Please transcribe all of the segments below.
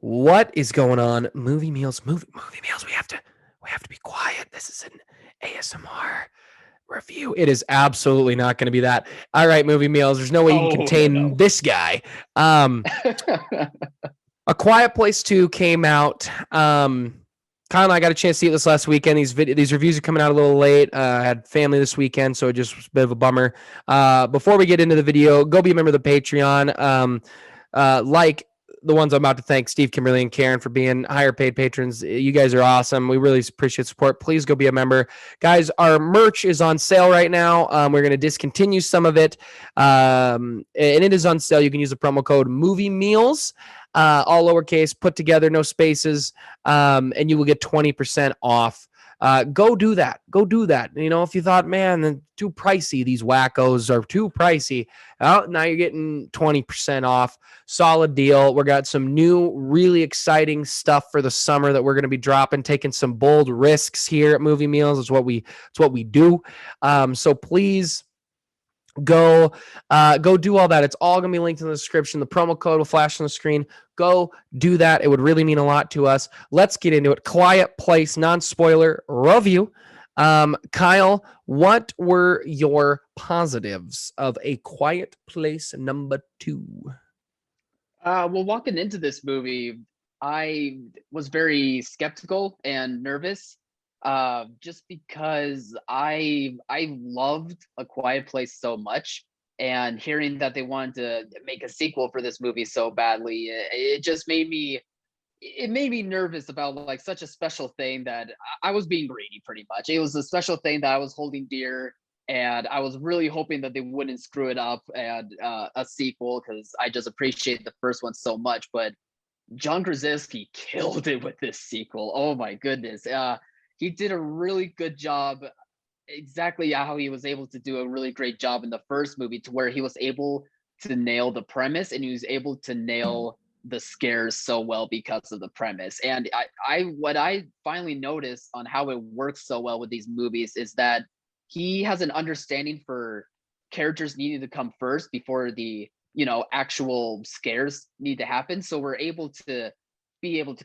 What is going on? Movie meals. We have to be quiet. This is an ASMR review. It is absolutely not going to be that. All right, movie meals. There's no way you can Oh, no, contain no. this guy. Um, A Quiet Place 2 came out. Kyle and I got a chance to see it this last weekend. These reviews are coming out a little late. I had family this weekend, so it just was a bit of a bummer. Before we get into the video, go be a member of the Patreon. Like the ones I'm about to thank, Steve, Kimberly, and Karen for being higher paid patrons. You guys are awesome. We really appreciate support. Please go be a member. Guys, our merch is on sale right now. We're going to discontinue some of it. And it is on sale. You can use the promo code Movie Meals. All lowercase, put together, no spaces, and you will get 20% off. Go do that. Go do that. You know, if you thought, man, too pricey, these wackos are too pricey. Oh, now you're getting 20% off. Solid deal. We got some new, really exciting stuff for the summer that we're going to be dropping, taking some bold risks here at Movie Meals. It's what we do. So please go do all that. It's all gonna be linked in the description. The promo code will flash on the screen. Go do that. It would really mean a lot to us. Let's get into it. Quiet Place non-spoiler review. Kyle, what were your positives of A Quiet Place #2? Well, walking into this movie, I was very skeptical and nervous, just because I loved A Quiet Place so much, and hearing that they wanted to make a sequel for this movie so badly, it just made me nervous about like such a special thing that I was being greedy pretty much. It was a special thing that I was holding dear, and I was really hoping that they wouldn't screw it up and a sequel, because I just appreciate the first one so much. But John Krasinski killed it with this sequel. Oh my goodness. He did a really good job, exactly how he was able to do a really great job in the first movie, to where he was able to nail the premise and he was able to nail the scares so well because of the premise. And what I finally noticed on how it works so well with these movies is that he has an understanding for characters needing to come first before the actual scares need to happen. So we're able to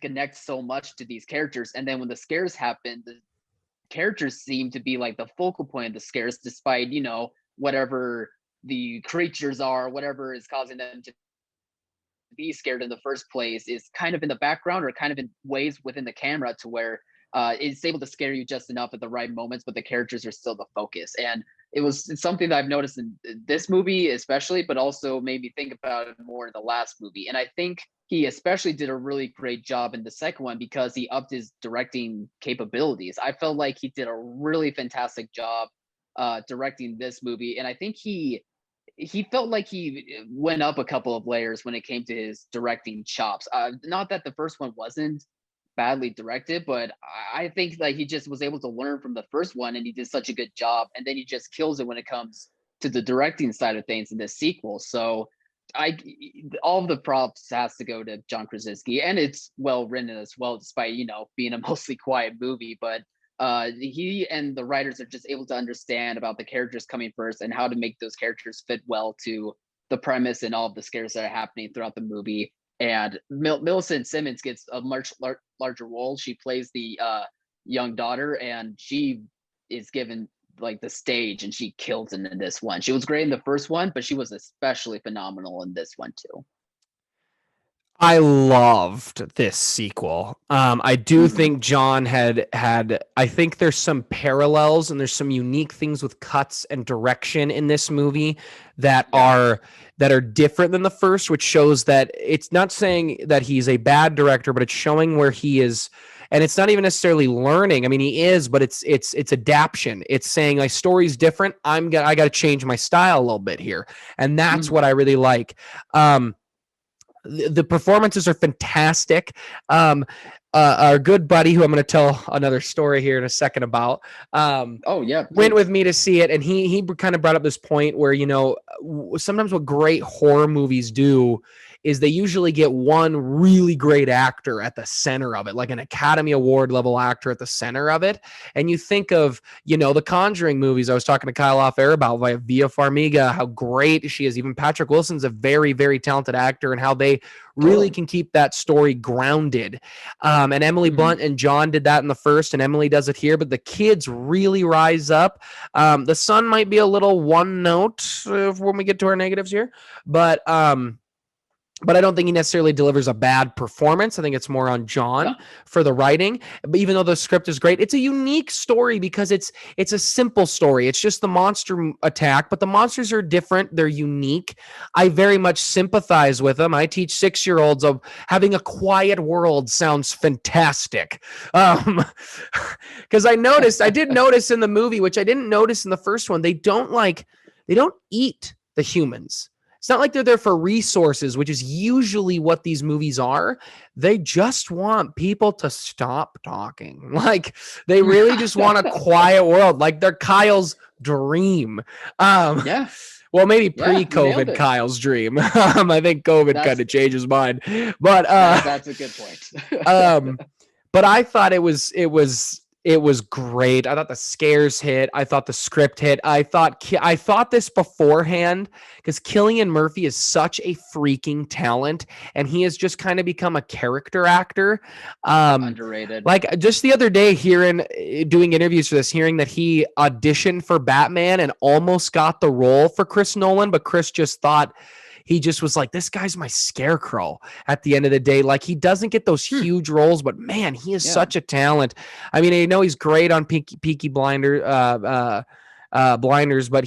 connect so much to these characters, and then when the scares happen, the characters seem to be like the focal point of the scares, despite whatever the creatures are, whatever is causing them to be scared in the first place is kind of in the background, or kind of in ways within the camera, to where it's able to scare you just enough at the right moments, but the characters are still the focus. And it's something that I've noticed in this movie especially, but also made me think about it more in the last movie. And I think he especially did a really great job in the second one because he upped his directing capabilities. I felt like he did a really fantastic job directing this movie, and I think he felt like he went up a couple of layers when it came to his directing chops. Not that the first one wasn't badly directed, but I think that he just was able to learn from the first one, and he did such a good job. And then he just kills it when it comes to the directing side of things in this sequel. So I all of the props has to go to John Krasinski, and it's well written as well, despite being a mostly quiet movie. But he and the writers are just able to understand about the characters coming first and how to make those characters fit well to the premise and all of the scares that are happening throughout the movie. And Millicent Simmons gets a much larger role. She plays the young daughter, and she is given like the stage, and she kills it in this one. She was great in the first one, but she was especially phenomenal in this one too. I loved this sequel. I do Mm-hmm. think John had. I think there's some parallels and there's some unique things with cuts and direction in this movie that Yeah. are different than the first, which shows that it's not saying that he's a bad director, but it's showing where he is. And it's not even necessarily learning. I mean, he is, but it's adaptation. It's saying my story's different. I got to change my style a little bit here, and that's Mm-hmm. what I really like. The performances are fantastic. Our good buddy, who I'm going to tell another story here in a second about, Oh yeah, went with please. me to see it, and he kind of brought up this point where sometimes what great horror movies do is they usually get one really great actor at the center of it, like an Academy Award level actor at the center of it. And you think of, the Conjuring movies. I was talking to Kyle off air about Via Farmiga, how great she is. Even Patrick Wilson's a very, very talented actor, and how they really can keep that story grounded. And Emily Blunt and John did that in the first, and Emily does it here, but the kids really rise up. The son might be a little one note when we get to our negatives here, but I don't think he necessarily delivers a bad performance. I think it's more on John for the writing. But even though the script is great, it's a unique story because it's a simple story. It's just the monster attack, but the monsters are different. They're unique. I very much sympathize with them. I teach 6-year-olds of having a quiet world sounds fantastic. Because I did notice in the movie, which I didn't notice in the first one, they don't eat the humans. It's not like they're there for resources, which is usually what these movies are. They just want people to stop talking. Like, they really just want a quiet world. Like, they're Kyle's dream. Well, maybe pre-COVID Kyle's dream. I think COVID kind of changed his mind. But that's a good point. But I thought it was great. I thought the scares hit. I thought the script hit. I thought this beforehand, because Cillian Murphy is such a freaking talent, and he has just kind of become a character actor. Underrated. Like, just the other day, doing interviews for this, hearing that he auditioned for Batman and almost got the role for Chris Nolan, but Chris just thought, he just was like, this guy's my Scarecrow at the end of the day. Like, he doesn't get those huge roles, but man, he is such a talent. I mean, I know he's great on Peaky Blinders, but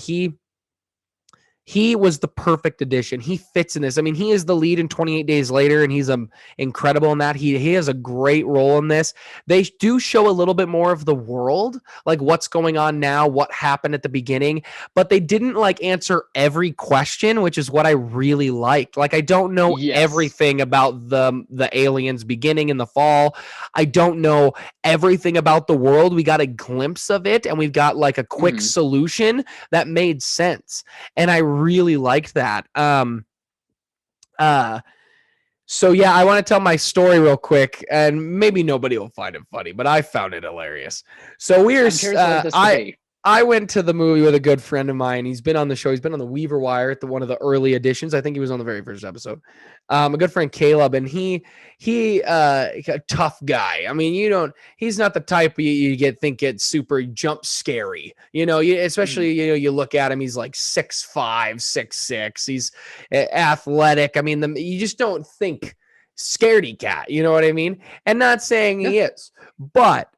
he was the perfect addition. He fits in this. I mean, he is the lead in 28 Days Later, and he's incredible in that. He has a great role in this. They do show a little bit more of the world, like what's going on now, what happened at the beginning, but they didn't answer every question, which is what I really liked. Like, I don't know everything about the aliens beginning in the fall. I don't know everything about the world. We got a glimpse of it, and we've got a quick solution that made sense. And I really liked that. So yeah, I want to tell my story real quick, and maybe nobody will find it funny, but I found it hilarious. So I went to the movie with a good friend of mine. He's been on the show. He's been on the Weaver Wire at one of the early editions. I think he was on the very first episode. A good friend, Caleb, and he a tough guy. I mean, he's not the type you think gets super jump scary. Especially, you look at him, he's like 6'5", 6'6". He's athletic. I mean, you just don't think scaredy cat. You know what I mean? And not saying he is, but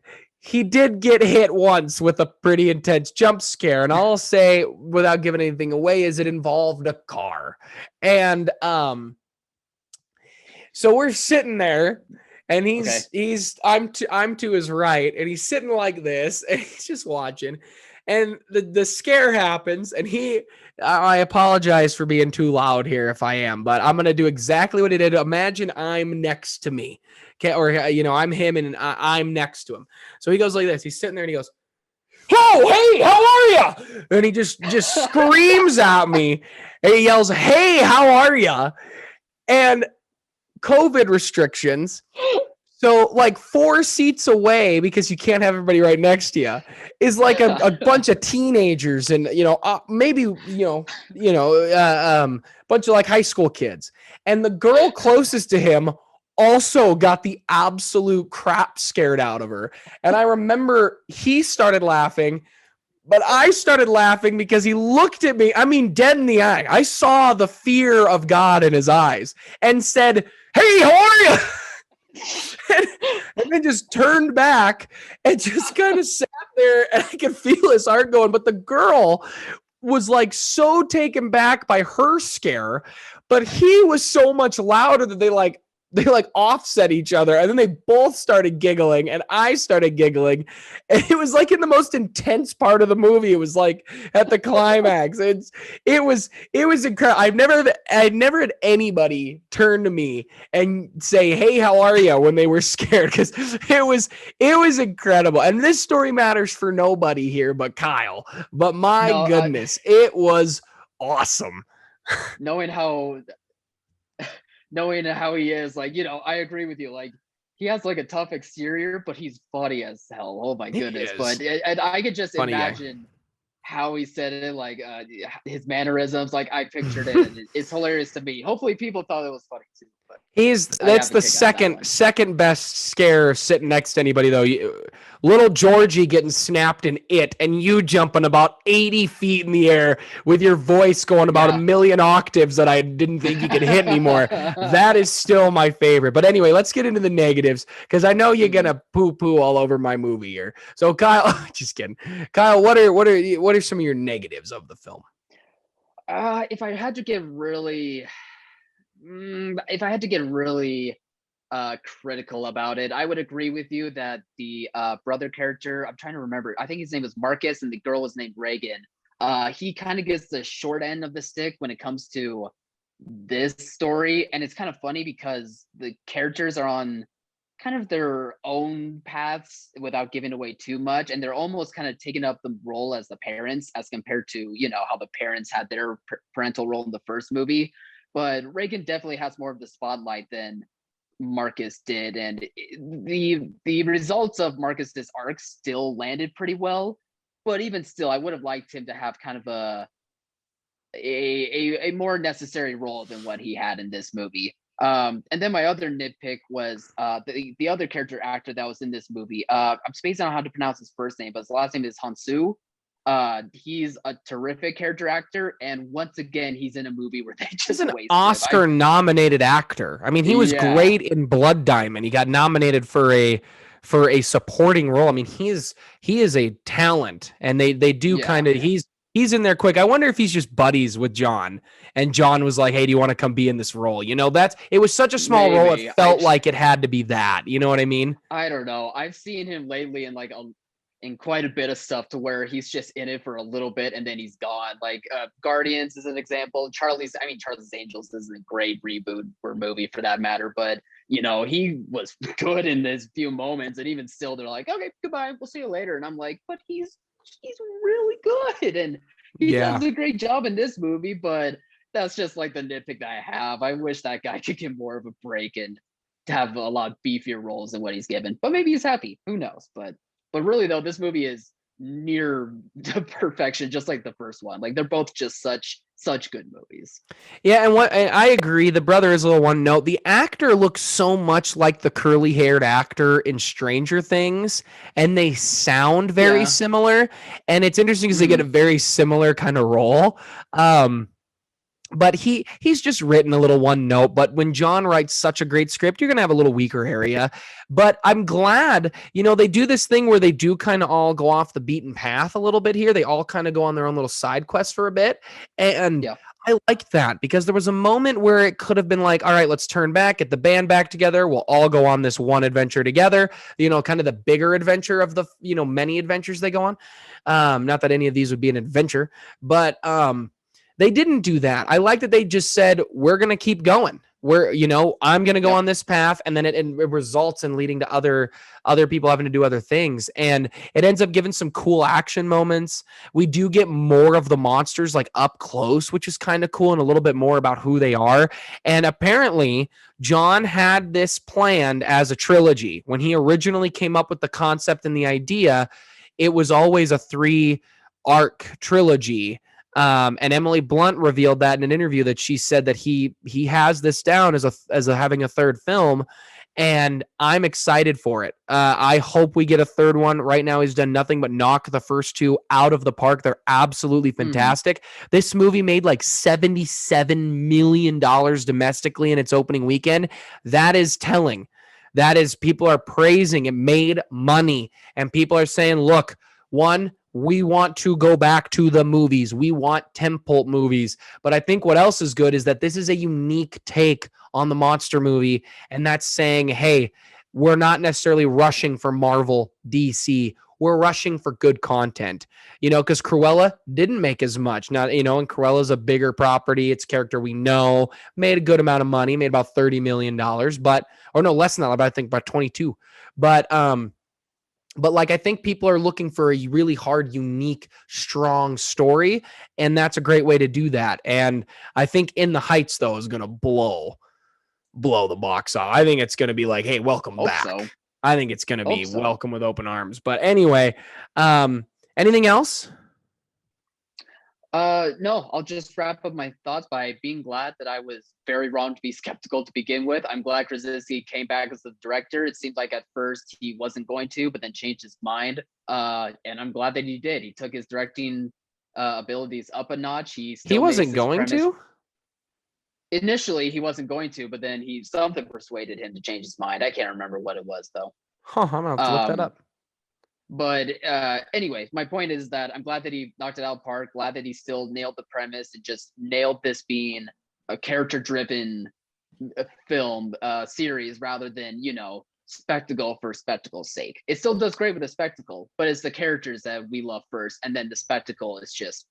he did get hit once with a pretty intense jump scare. And I'll say, without giving anything away, is it involved a car. And so we're sitting there, and I'm to his right, and he's sitting like this, and he's just watching. And the scare happens, and I apologize for being too loud here if I am, but I'm going to do exactly what he did. Imagine I'm next to me. Okay, or I'm him and I'm next to him. So he goes like this. He's sitting there and he goes, "Oh, hey, how are you?" And he just screams at me, and he yells, "Hey, how are you?" And COVID restrictions. So 4 seats away, because you can't have everybody right next to you, is a bunch of teenagers and maybe bunch of high school kids. And the girl closest to him also got the absolute crap scared out of her. And I remember he started laughing, but I started laughing because he looked at me, I mean, dead in the eye. I saw the fear of God in his eyes and said, "Hey, how are you?" and then just turned back and just kind of sat there, and I could feel his heart going. But the girl was so taken back by her scare, but he was so much louder that they offset each other, and then they both started giggling, and I started giggling, and it was in the most intense part of the movie. It was at the climax. It was incredible. I'd never had anybody turn to me and say, "Hey, how are you?" when they were scared, because it was incredible. And this story matters for nobody here but Kyle. But my goodness, it was awesome. Knowing how knowing how he is, like, I agree with you. Like, he has like a tough exterior, but he's funny as hell. Oh my He goodness. is But and I could just funny guy. imagine how he said it, like his mannerisms. Like, I pictured it, and it's hilarious to me. Hopefully people thought it was funny too, but I That's have a the kick out of that one. second best scare sitting next to anybody though. Little Georgie getting snapped in it, and you jumping about 80 feet in the air with your voice going about a Yeah. million octaves that I didn't think you could hit anymore. That is still my favorite. But anyway, let's get into the negatives because I know you're gonna poo poo all over my movie here. So Kyle, just kidding. Kyle, what are some of your negatives of the film? If I had to get really, if I had to get really critical about it, I would agree with you that the brother character, I'm trying to remember, I think his name was Marcus and the girl was named Reagan. He kind of gets the short end of the stick when it comes to this story, and it's kind of funny because the characters are on kind of their own paths without giving away too much, and they're almost kind of taking up the role as the parents as compared to how the parents had their parental role in the first movie. But Reagan definitely has more of the spotlight than Marcus did, and the results of Marcus's arc still landed pretty well. But even still, I would have liked him to have kind of a more necessary role than what he had in this movie. And then my other nitpick was the other character actor that was in this movie. I'm spacing on how to pronounce his first name, but his last name is Hansu. He's a terrific character actor, and once again, he's in a movie where they He's just an wasted him. Oscar nominated actor. I mean, he was Yeah, great in Blood Diamond. He got nominated for a supporting role. I mean, he is a talent, and they do yeah, kind of he's in there quick. I wonder if he's just buddies with John, and John was like, "Hey, do you want to come be in this role?" It was such a small role. It maybe. felt like it had to be that. You know what I mean? I don't know. I've seen him lately in in quite a bit of stuff to where he's just in it for a little bit and then he's gone. Like Guardians is an example. Charlie's Angels is a great reboot or movie for that matter, but he was good in this few moments, and even still they're like, okay, goodbye, we'll see you later. And I'm like, but he's really good, and he Yeah. does a great job in this movie, but that's just like the nitpick that I have. I wish that guy could get more of a break and to have a lot beefier roles than what he's given. But maybe he's happy. Who knows? But really though, this movie is near to perfection, just like the first one. Like, they're both just such good movies. Yeah, and I agree. The brother is a little one note. The actor looks so much like the curly-haired actor in Stranger Things, and they sound very Yeah. similar. And it's interesting because they get Mm-hmm. a very similar kind of role. But he's just written a little one note. But when John writes such a great script, you're gonna have a little weaker area. But I'm glad, they do this thing where they do kind of all go off the beaten path a little bit here. They all kind of go on their own little side quest for a bit. And Yeah. I like that because there was a moment where it could have been like, all right, let's turn back, get the band back together. We'll all go on this one adventure together, kind of the bigger adventure of the, many adventures they go on. Not that any of these would be an adventure, but they didn't do that. I like that they just said, we're going to keep going. I'm going to go Yep. on this path, and then it results in leading to other people having to do other things. And it ends up giving some cool action moments. We do get more of the monsters like up close, which is kind of cool, and a little bit more about who they are. And apparently John had this planned as a trilogy. When he originally came up with the concept and the idea, it was always a 3-arc trilogy. And Emily Blunt revealed that in an interview, that she said that he has this down as having a third film, and I'm excited for it. I hope we get a third one. Right now, he's done nothing but knock the first 2 out of the park. They're absolutely fantastic. This movie made like $77 million domestically in its opening weekend. That is telling. That is, people are praising it made money, and people are saying, look, one, we want to go back to the movies. We want tentpole movies. But I think what else is good is that this is a unique take on the monster movie. And that's saying, hey, we're not necessarily rushing for Marvel, DC. We're rushing for good content, because Cruella didn't make as much. Now, and Cruella's a bigger property. It's a character we know, made a good amount of money, made about $30 million, or no, less than that, but I think about 22. But like, I think people are looking for a really hard, unique, strong story, and that's a great way to do that. And I think In the Heights, though, is going to blow. blow the box off. I think it's going to be like, hey, welcome Hope back. so. I think it's going to be Hope so. welcome with open arms. But anyway, anything else? No, I'll just wrap up my thoughts by being glad that I was very wrong to be skeptical to begin with. I'm glad Krasinski came back as the director. It seemed like at first he wasn't going to, but then changed his mind. And I'm glad that he did. He took his directing abilities up a notch. He still wasn't going to? Initially, he wasn't going to, but then something persuaded him to change his mind. I can't remember what it was though. Huh, I'm gonna have to look that up. But anyway, my point is that I'm glad that he knocked it out of the park. Glad that he still nailed the premise and just nailed this being a character-driven film series rather than, spectacle for spectacle's sake. It still does great with the spectacle, but it's the characters that we love first, and then the spectacle is just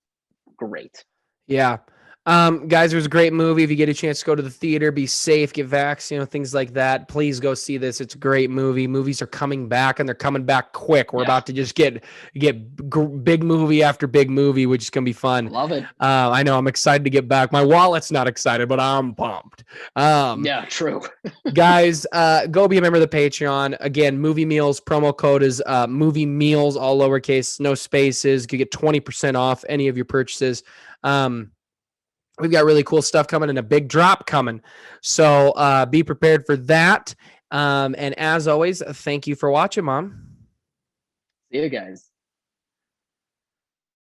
great. Yeah. Guys, it was a great movie. If you get a chance to go to the theater, be safe, get vaccinated, things like that. Please go see this. It's a great movie. Movies are coming back, and they're coming back quick. We're about to just get big movie after big movie, which is gonna be fun. Love it. I know I'm excited to get back. My wallet's not excited, but I'm pumped. Yeah, true. Guys, go be a member of the Patreon. Again, movie meals promo code is movie meals, all lowercase, no spaces. You get 20% off any of your purchases. We've got really cool stuff coming and a big drop coming. So be prepared for that. And as always, thank you for watching, Mom. See you guys.